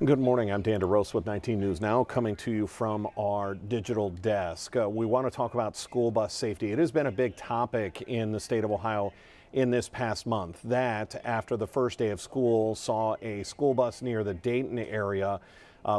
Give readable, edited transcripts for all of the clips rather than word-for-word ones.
Good morning. I'm Dan DeRosa with 19 News Now, coming to you from our digital desk. We want to talk about school bus safety. It has been a big topic in the state of Ohio in this past month. That after the first day of school saw a school bus near the Dayton area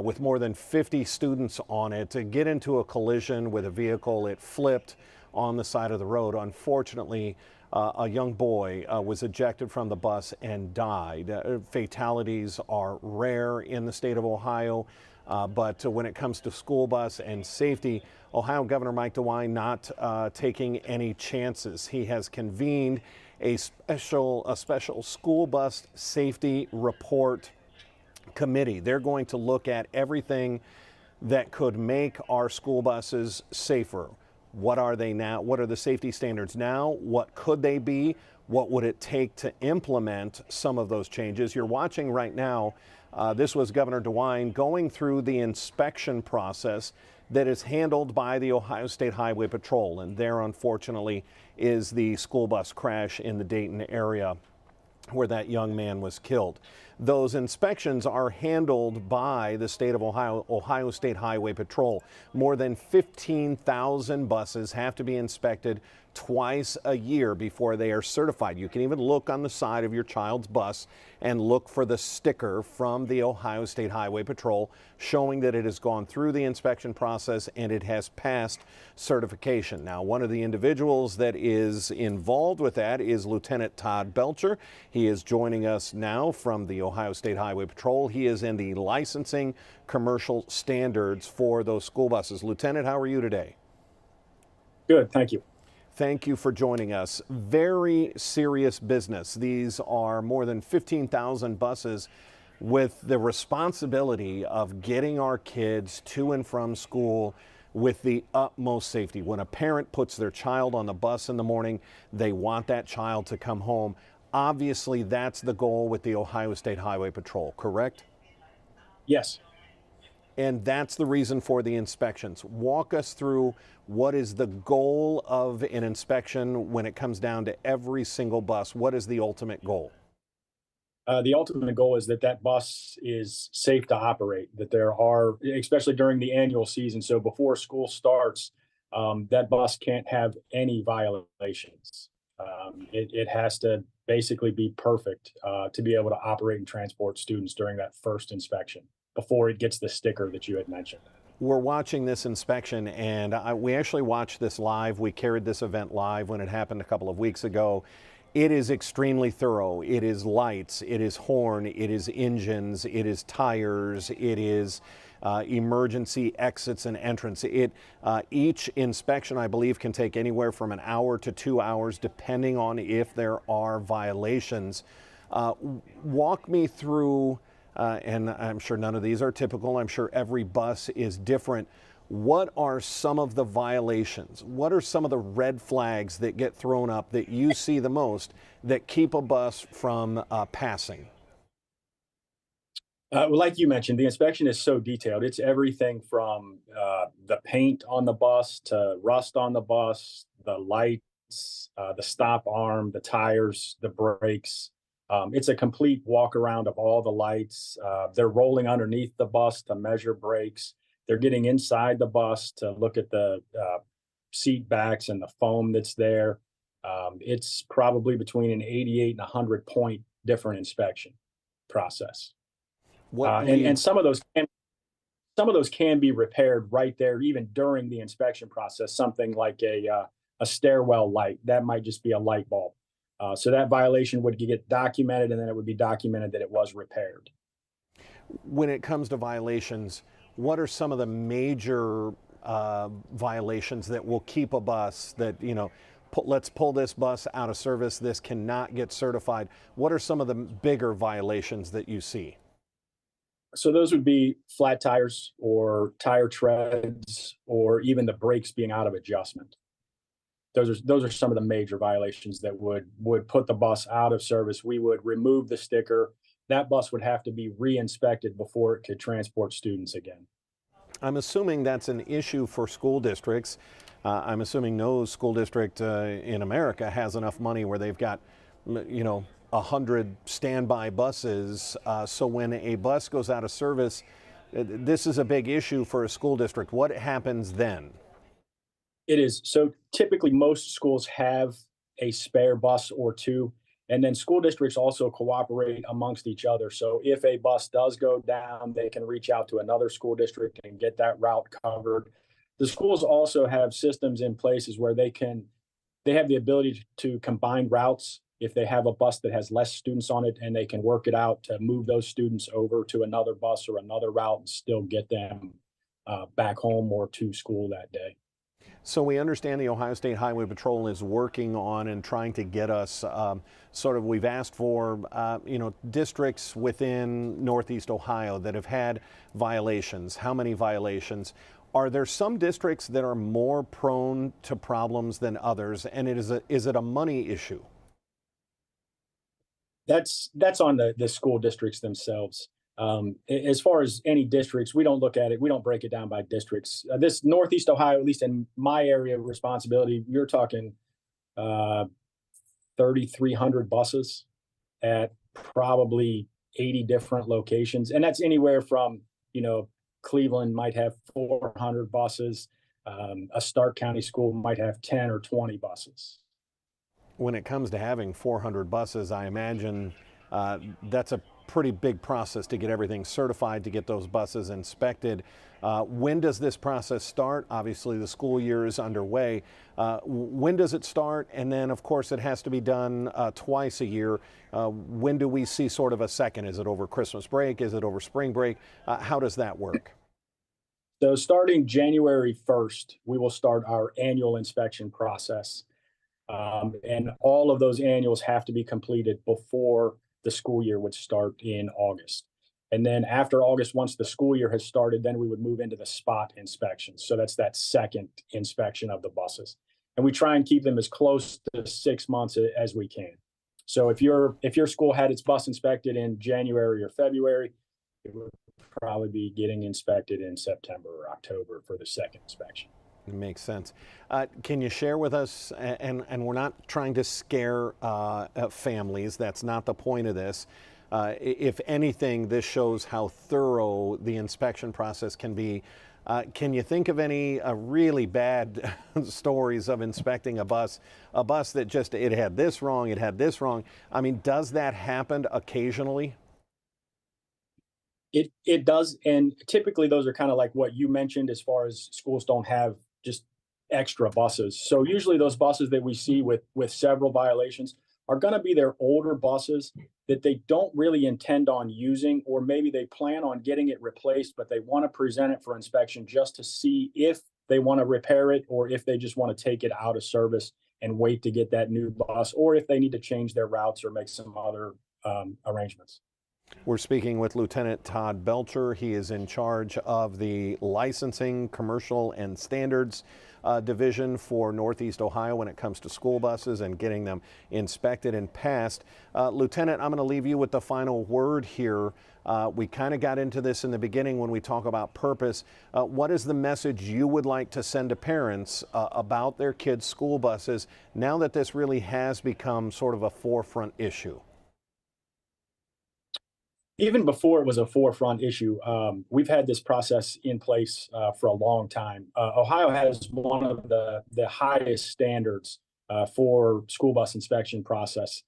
with more than 50 students on it to get into a collision with a vehicle. It flipped on the side of the road. Unfortunately, a young boy was ejected from the bus and died. Fatalities are rare in the state of Ohio, but when it comes to school bus and safety, Ohio Governor Mike DeWine not taking any chances. He has convened a special school bus safety report committee. They're going to look at everything that could make our school buses safer. What are they now? What are the safety standards now? What could they be? What would it take to implement some of those changes? You're watching right now. This was Governor DeWine going through the inspection process that is handled by the Ohio State Highway Patrol. And there, unfortunately, is the school bus crash in the Dayton area where that young man was killed. Those inspections are handled by the state of Ohio, Ohio State Highway Patrol. More than 15,000 buses have to be inspected twice a year before they are certified. You can even look on the side of your child's bus and look for the sticker from the Ohio State Highway Patrol showing that it has gone through the inspection process and it has passed certification. Now, one of the individuals that is involved with that is Lieutenant Todd Belcher. He is joining us now from the Ohio State Highway Patrol. He is in the licensing commercial standards for those school buses. Lieutenant, how are you today? Good, thank you. Thank you for joining us. Very serious business. These are more than 15,000 buses with the responsibility of getting our kids to and from school with the utmost safety. When a parent puts their child on the bus in the morning, they want that child to come home. Obviously, that's the goal with the Ohio State Highway Patrol, correct? Yes. And that's the reason for the inspections. Walk us through what is the goal of an inspection when it comes down to every single bus. What is the ultimate goal? The ultimate goal is that that bus is safe to operate, that there are, especially during the annual season. So before school starts, that bus can't have any violations. It has to basically be perfect to be able to operate and transport students during that first inspection before it gets the sticker that you had mentioned. We're watching this inspection, and we actually watched this live. We carried this event live when it happened a couple of weeks ago. It is extremely thorough. It is lights, it is horn, it is engines, it is tires, it is emergency exits and entrance. Each inspection, I believe, can take anywhere from an hour to 2 hours, depending on if there are violations. Walk me through, and I'm sure none of these are typical. I'm sure every bus is different. What are some of the violations? What are some of the red flags that get thrown up that you see the most that keep a bus from passing? Well, like you mentioned, the inspection is so detailed. It's everything from the paint on the bus to rust on the bus, the lights, the stop arm, the tires, the brakes. It's a complete walk around of all the lights. They're rolling underneath the bus to measure brakes. They're getting inside the bus to look at the seat backs and the foam that's there. It's probably between an 88 and 100 point different inspection process. And some of those can be repaired right there, even during the inspection process. Something like a stairwell light that might just be a light bulb. So that violation would get documented, and then it would be documented that it was repaired. When it comes to violations, what are some of the major violations that will keep a bus that, let's pull this bus out of service, this cannot get certified? What are some of the bigger violations that you see? So those would be flat tires or tire treads or even the brakes being out of adjustment. Those are some of the major violations that would put the bus out of service. We would remove the sticker. That bus would have to be re-inspected before it could transport students again. I'm assuming that's an issue for school districts. I'm assuming no school district in America has enough money where they've got, 100 standby buses. So when a bus goes out of service, this is a big issue for a school district. What happens then? It is. So typically, most schools have a spare bus or two. And then school districts also cooperate amongst each other. So if a bus does go down, they can reach out to another school district and get that route covered. The schools also have systems in places where they have the ability to combine routes if they have a bus that has less students on it, and they can work it out to move those students over to another bus or another route and still get them back home or to school that day. So we understand the Ohio State Highway Patrol is working on and trying to get us we've asked for, districts within Northeast Ohio that have had violations. How many violations? Are there some districts that are more prone to problems than others? And is it a money issue? That's on the school districts themselves. As far as any districts, we don't look at it. We don't break it down by districts. This Northeast Ohio, at least in my area of responsibility, you're talking 3,300 buses at probably 80 different locations, and that's anywhere from Cleveland might have 400 buses. A Stark County school might have 10 or 20 buses. When it comes to having 400 buses, I imagine that's a pretty big process to get everything certified, to get those buses inspected. When does this process start? Obviously, the school year is underway. When does it start? And then, of course, it has to be done twice a year. When do we see sort of a second? Is it over Christmas break? Is it over spring break? How does that work? So starting January 1st, we will start our annual inspection process. And all of those annuals have to be completed before the school year would start in August. And then after August, once the school year has started, then we would move into the spot inspections. So that's that second inspection of the buses. And we try and keep them as close to 6 months as we can. So if your school had its bus inspected in January or February, it would probably be getting inspected in September or October for the second inspection. It makes sense. Can you share with us, and we're not trying to scare families, that's not the point of this. If anything, this shows how thorough the inspection process can be. Can you think of any really bad stories of inspecting a bus that just, it had this wrong, it had this wrong? I mean, does that happen occasionally? It does, and typically those are kind of like what you mentioned, as far as schools don't have just extra buses. So usually those buses that we see with several violations are going to be their older buses that they don't really intend on using, or maybe they plan on getting it replaced, but they want to present it for inspection just to see if they want to repair it, or if they just want to take it out of service and wait to get that new bus, or if they need to change their routes or make some other arrangements. We're speaking with Lieutenant Todd Belcher. He is in charge of the licensing, commercial, and standards division for Northeast Ohio when it comes to school buses and getting them inspected and passed. Lieutenant, I'm going to leave you with the final word here. We kind of got into this in the beginning when we talk about purpose. What is the message you would like to send to parents about their kids' school buses now that this really has become sort of a forefront issue? Even before it was a forefront issue, we've had this process in place for a long time. Ohio has one of the highest standards for school bus inspection process.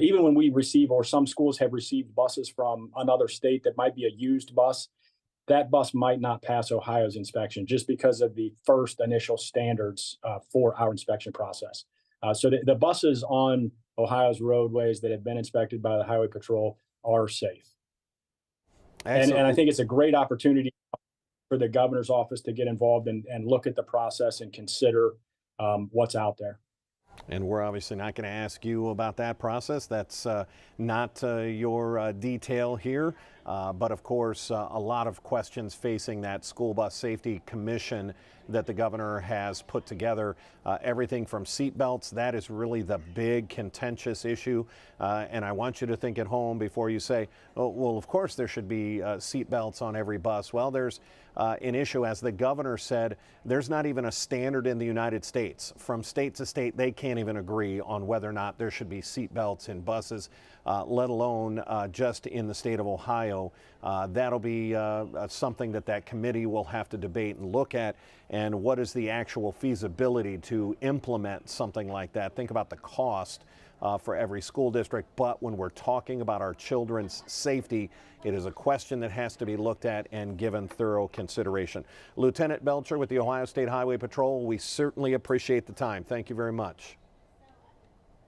Even when we receive, or some schools have received buses from another state that might be a used bus, that bus might not pass Ohio's inspection just because of the first initial standards for our inspection process. So the buses on Ohio's roadways that have been inspected by the Highway Patrol are safe. And I think it's a great opportunity for the governor's office to get involved and look at the process and consider what's out there. And we're obviously not going to ask you about that process. That's not your detail here. But of course, a lot of questions facing that School Bus Safety Commission that the governor has put together. Everything from seat belts, that is really the big contentious issue. And I want you to think at home before you say, oh, well, of course there should be seat belts on every bus. Well, there's an issue, as the governor said, there's not even a standard in the United States. From state to state, they can't even agree on whether or not there should be seat belts in buses, let alone just in the state of Ohio. That'll be something that committee will have to debate and look at. And what is the actual feasibility to implement something like that? Think about the cost for every school district. But when we're talking about our children's safety, it is a question that has to be looked at and given thorough consideration. Lieutenant Belcher with the Ohio State Highway Patrol, we certainly appreciate the time. Thank you very much.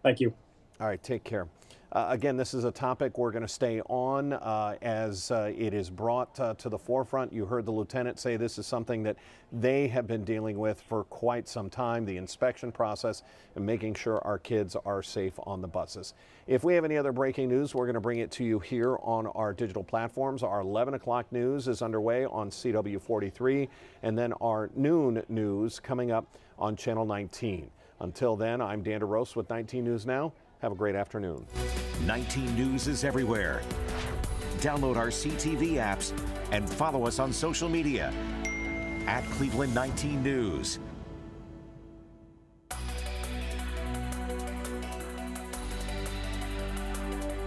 Thank you. All right, take care. Again, this is a topic we're going to stay on as it is brought to the forefront. You heard the lieutenant say this is something that they have been dealing with for quite some time, the inspection process and making sure our kids are safe on the buses. If we have any other breaking news, we're going to bring it to you here on our digital platforms. Our 11 o'clock news is underway on CW 43, and then our noon news coming up on Channel 19. Until then, I'm Dan DeRose with 19 News Now. Have a great afternoon. 19 News is everywhere. Download our CTV apps and follow us on social media @Cleveland 19 News.